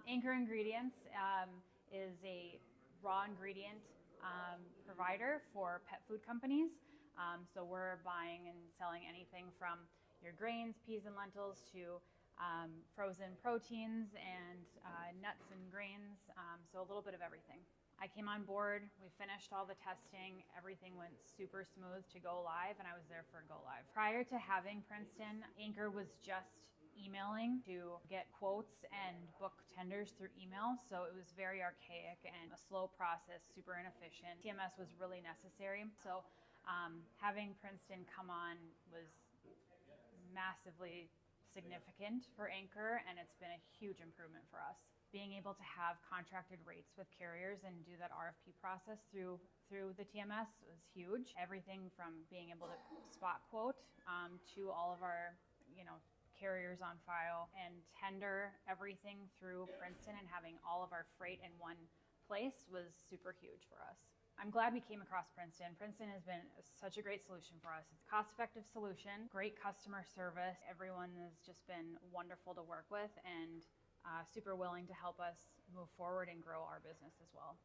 Anchor Ingredients is a raw ingredient provider for pet food companies. So we're buying and selling anything from your grains, peas and lentils to frozen proteins and nuts and grains. So a little bit of everything. I came on board, we finished all the testing, everything went super smooth to go live, and I was there for go live. Prior to having Princeton, Anchor was just emailing to get quotes and book tenders through email. So it was very archaic and a slow process, super inefficient. TMS was really necessary. So having Princeton come on was massively significant for Anchor, and it's been a huge improvement for us. Being able to have contracted rates with carriers and do that RFP process through the TMS was huge. Everything from being able to spot quote to all of our, carriers on file and tender everything through Princeton and having all of our freight in one place was super huge for us. I'm glad we came across Princeton. Princeton has been such a great solution for us. It's a cost-effective solution, great customer service. Everyone has just been wonderful to work with and super willing to help us move forward and grow our business as well.